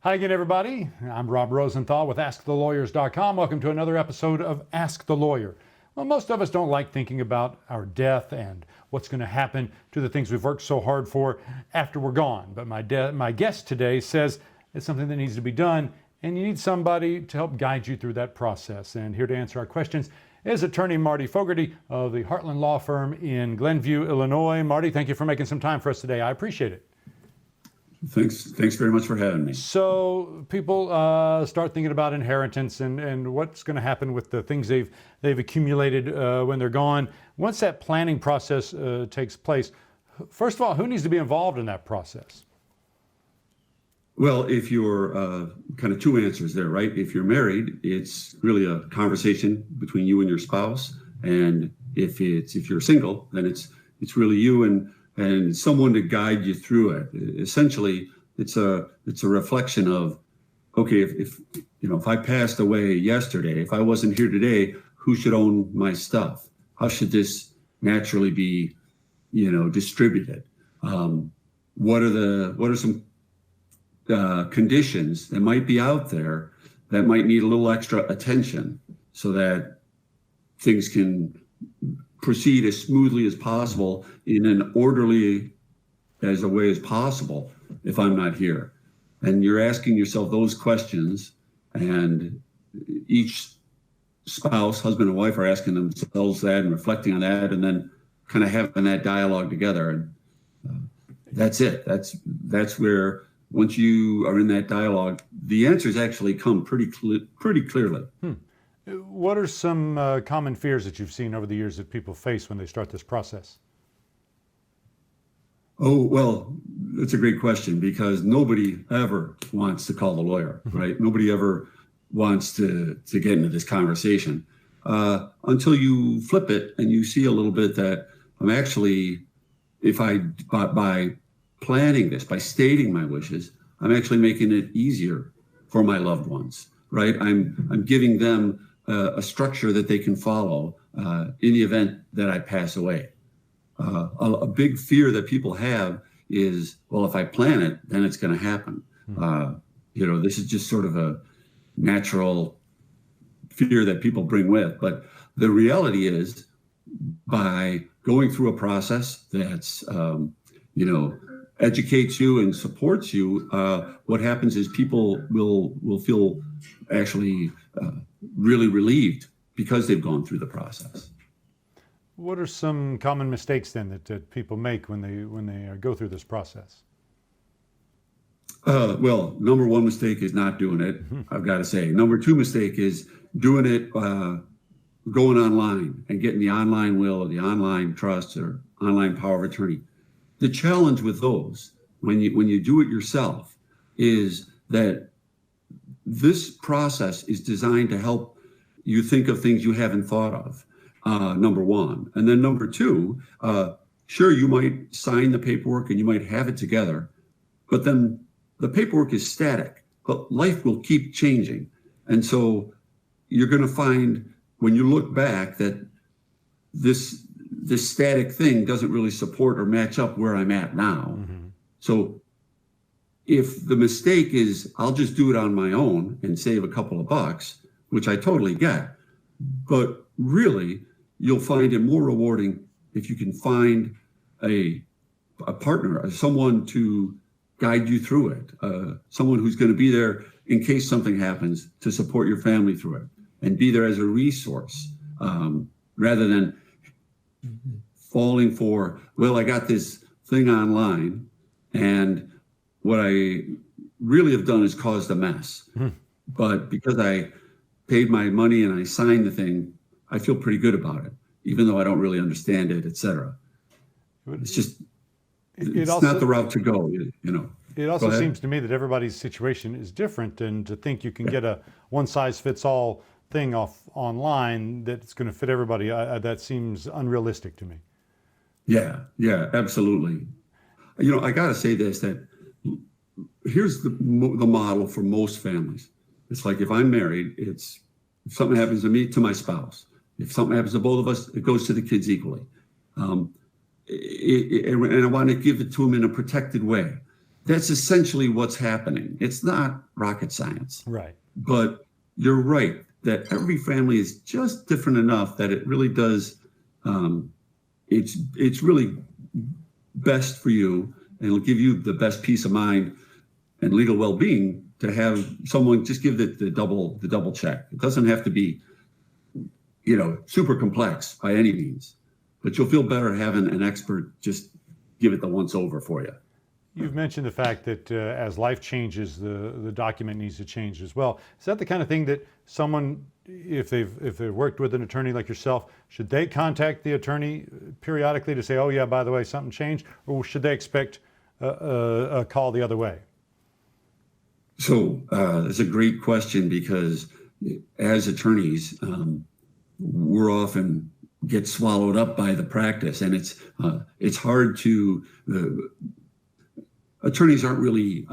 Hi again, everybody. I'm Rob Rosenthal with AskTheLawyers.com. Welcome to another episode of Ask the Lawyer. Well, most of us don't like thinking about our death and what's going to happen to the things we've worked so hard for after we're gone. But my guest today says it's something that needs to be done, and you need somebody to help guide you through that process. And here to answer our questions is attorney Marty Fogarty of the Heartland Law Firm in Glenview, Illinois. Marty, thank you for making some time for us today. I appreciate it. Thanks very much for having me. So people start thinking about inheritance and what's going to happen with the things they've accumulated when they're gone. Once that planning process takes place, first of all, who needs to be involved in that process? Well, if you're kind of two answers there, right? If you're married, it's really a conversation between you and your spouse, and if you're single, then it's really you and someone to guide you through it. Essentially, it's a reflection of, okay, if I passed away yesterday, if I wasn't here today, who should own my stuff? How should this naturally be, distributed? What are some conditions that might be out there that might need a little extra attention so that things can proceed as smoothly as possible in an orderly as a way as possible if I'm not here? And you're asking yourself those questions, and each spouse, husband and wife, are asking themselves that and reflecting on that, and then kind of having that dialogue together. And that's it. That's where, once you are in that dialogue, the answers actually come pretty clearly. What are some common fears that you've seen over the years that people face when they start this process? Oh, well, that's a great question, because nobody ever wants to call the lawyer, right? Nobody ever wants to get into this conversation until you flip it and you see a little bit that I'm actually, by planning this, by stating my wishes, I'm actually making it easier for my loved ones, right? I'm giving them a structure that they can follow in the event that I pass away. A big fear that people have is, well, if I plan it, then it's going to happen. This is just sort of a natural fear that people bring with. But the reality is, by going through a process that's, educates you and supports you, what happens is people will feel actually really relieved because they've gone through the process. What are some common mistakes then that people make when they go through this process? Well, number one mistake is not doing it, I've got to say. Number two mistake is doing it, going online and getting the online will or the online trust or online power of attorney. The challenge with those, when you do it yourself, is that this process is designed to help you think of things you haven't thought of, number one. And then number two, sure, you might sign the paperwork and you might have it together, but then the paperwork is static, but life will keep changing. And so you're going to find, when you look back, that this static thing doesn't really support or match up where I'm at now. So if the mistake is, I'll just do it on my own and save a couple of bucks, which I totally get, but really you'll find it more rewarding if you can find a partner, someone to guide you through it, someone who's going to be there in case something happens to support your family through it and be there as a resource, rather than falling for, well, I got this thing online and what I really have done is caused a mess. But because I paid my money and I signed the thing, I feel pretty good about it, even though I don't really understand it, et cetera. It's just, it's not the route to go, It also seems to me that everybody's situation is different, and to think you can get a one-size-fits-all thing off online that's going to fit everybody, that seems unrealistic to me. Yeah, absolutely. I got to say this, that here's the model for most families. It's like, if I'm married, if something happens to me, to my spouse. If something happens to both of us, it goes to the kids equally. And I want to give it to them in a protected way. that's essentially what's happening. It's not rocket science, Right. but you're right that every family is just different enough that it really does. It's really best for you, and it'll give you the best peace of mind and legal well-being to have someone just give it the double check. It doesn't have to be, super complex by any means, but you'll feel better having an expert just give it the once over for you. You've mentioned the fact that as life changes, the document needs to change as well. Is that the kind of thing that someone, if they've worked with an attorney like yourself, should they contact the attorney periodically to say, oh yeah, by the way, something changed, or should they expect a call the other way? So it's a great question, because as attorneys, we're often get swallowed up by the practice, and it's hard to. Attorneys aren't really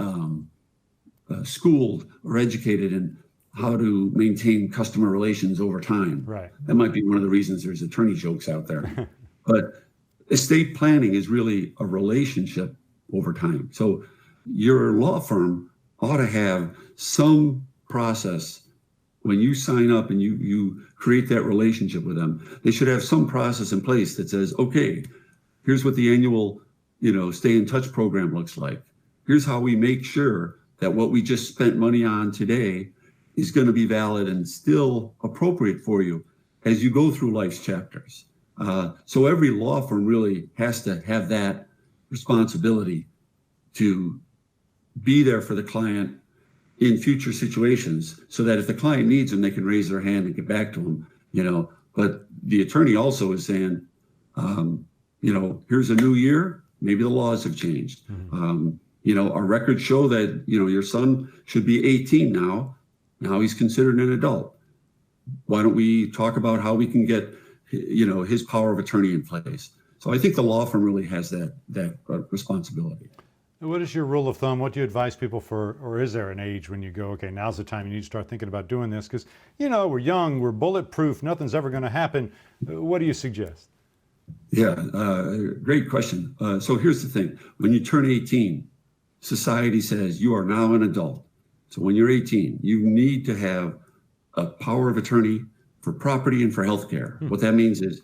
schooled or educated in how to maintain customer relations over time. Right. That might be one of the reasons there's attorney jokes out there. But estate planning is really a relationship over time. So your law firm ought to have some process when you sign up and you create that relationship with them. They should have some process in place that says, okay, here's what the annual stay in touch program looks like. Here's how we make sure that what we just spent money on today is going to be valid and still appropriate for you as you go through life's chapters. So every law firm really has to have that responsibility to be there for the client in future situations, so that if the client needs them, they can raise their hand and get back to them. But the attorney also is saying, here's a new year. Maybe the laws have changed. Our records show that, your son should be 18 now. Now he's considered an adult. Why don't we talk about how we can get, his power of attorney in place? So I think the law firm really has that responsibility. What is your rule of thumb? What do you advise people for, or is there an age when you go, okay, now's the time you need to start thinking about doing this? Because, we're young, we're bulletproof, nothing's ever going to happen. What do you suggest? Yeah, great question. So here's the thing. When you turn 18, society says you are now an adult. So when you're 18, you need to have a power of attorney for property and for healthcare. What that means is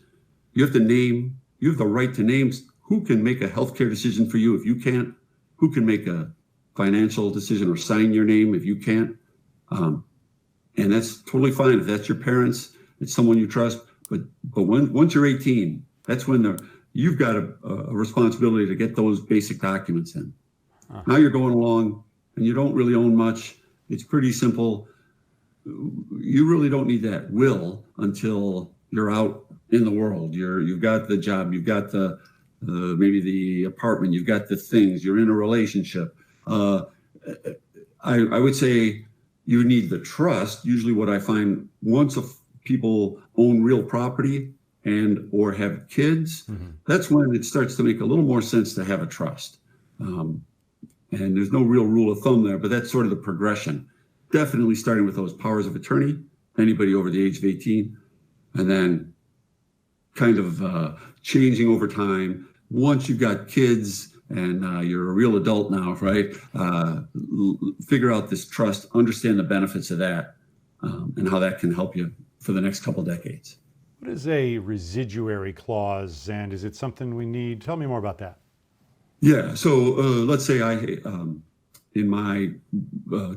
you have the right to name who can make a healthcare decision for you if you can't, who can make a financial decision or sign your name if you can't. And that's totally fine. If that's your parents, it's someone you trust. But once you're 18, that's when you've got a responsibility to get those basic documents in. Now you're going along and you don't really own much. It's pretty simple. You really don't need that will until you're out in the world. You've got the job, you've got maybe the apartment, you've got the things, you're in a relationship. I would say you need the trust. Usually what I find, once people own real property and or have kids, that's when it starts to make a little more sense to have a trust. And there's no real rule of thumb there, but that's sort of the progression. Definitely starting with those powers of attorney, anybody over the age of 18, and then kind of changing over time. Once you've got kids and you're a real adult now, right? Figure out this trust, understand the benefits of that, and how that can help you for the next couple decades. What is a residuary clause, and is it something we need? Tell me more about that. Yeah, so let's say in my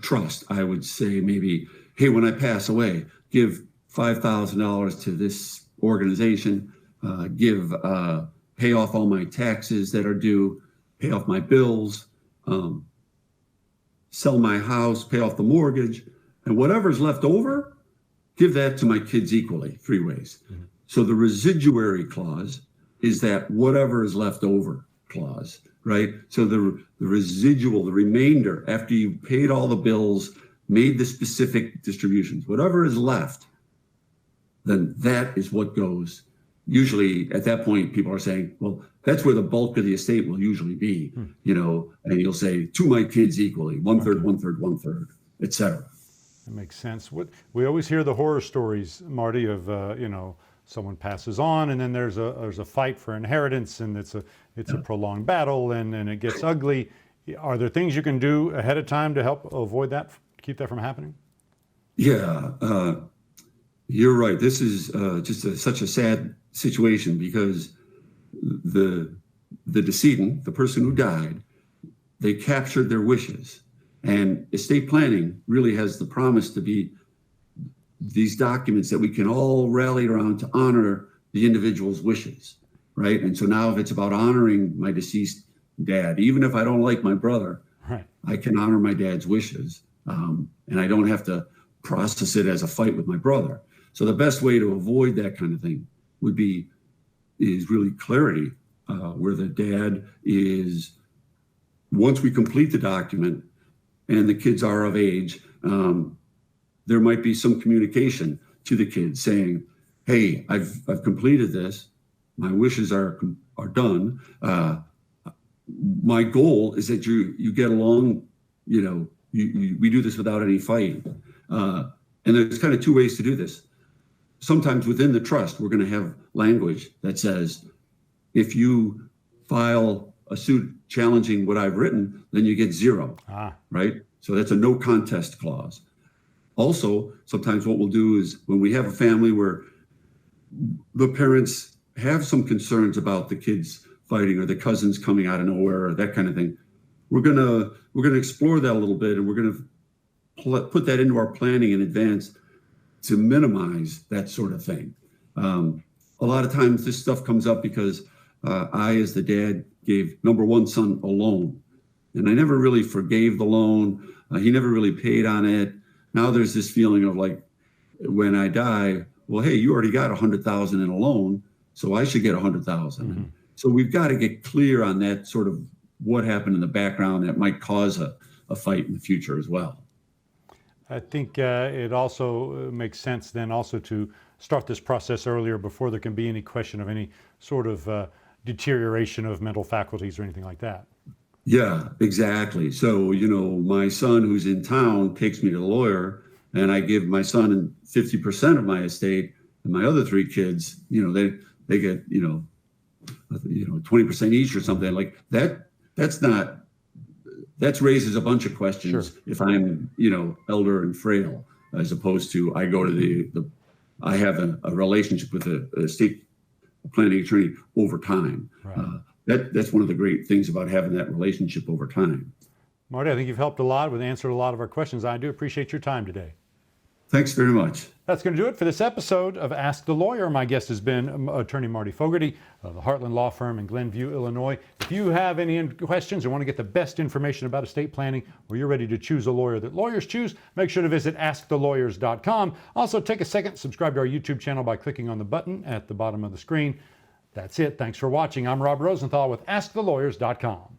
trust, I would say maybe, hey, when I pass away, give $5,000 to this organization, pay off all my taxes that are due, pay off my bills, sell my house, pay off the mortgage, and whatever's left over, give that to my kids equally, 3 ways. So the residuary clause is that whatever is left over clause, right? So the residual, the remainder, after you paid all the bills, made the specific distributions, whatever is left, then that is what goes. Usually at that point, people are saying, well, that's where the bulk of the estate will usually be, and you'll say, to my kids equally, 1/3, 1/3, 1/3, et cetera. That makes sense. We always hear the horror stories, Marty, of someone passes on, and then there's a fight for inheritance, and it's a prolonged battle, and it gets ugly. Are there things you can do ahead of time to help avoid that, keep that from happening? Yeah, you're right. This is such a sad situation because the decedent, the person who died, they captured their wishes. And estate planning really has the promise to be these documents that we can all rally around to honor the individual's wishes, right? And so now if it's about honoring my deceased dad, even if I don't like my brother, Right. I can honor my dad's wishes. And I don't have to process it as a fight with my brother. So the best way to avoid that kind of thing is really clarity, where the dad is, once we complete the document and the kids are of age, there might be some communication to the kids saying, hey, I've completed this. My wishes are done. My goal is that you get along, we do this without any fighting. And there's kind of two ways to do this. Sometimes within the trust, we're going to have language that says, if you file a suit challenging what I've written, then you get zero, right? So that's a no contest clause. Also, sometimes what we'll do is when we have a family where the parents have some concerns about the kids fighting or the cousins coming out of nowhere or that kind of thing, we're gonna explore that a little bit, and we're gonna put that into our planning in advance to minimize that sort of thing. A lot of times this stuff comes up because I, as the dad, gave number one son a loan, and I never really forgave the loan. He never really paid on it. Now there's this feeling of like, when I die, well, hey, you already got $100,000 in a loan, so I should get $100,000. Mm-hmm. So we've got to get clear on that sort of what happened in the background that might cause a fight in the future as well. I think it also makes sense then also to start this process earlier before there can be any question of any sort of deterioration of mental faculties or anything like that. Yeah, exactly. So, my son who's in town takes me to the lawyer, and I give my son 50% of my estate, and my other three kids, they get, 20% each or something like that. That raises a bunch of questions. Sure. If I'm, elder and frail, as opposed to I go to I have a relationship with a estate planning attorney over time. Right. That's one of the great things about having that relationship over time. Marty, I think you've helped a lot with answering a lot of our questions. I do appreciate your time today. Thanks very much. That's going to do it for this episode of Ask the Lawyer. My guest has been attorney Marty Fogarty of the Heartland Law Firm in Glenview, Illinois. If you have any questions or want to get the best information about estate planning, or you're ready to choose a lawyer that lawyers choose, make sure to visit askthelawyer.com. Also, take a second, subscribe to our YouTube channel by clicking on the button at the bottom of the screen. That's it. Thanks for watching. I'm Rob Rosenthal with askthelawyer.com.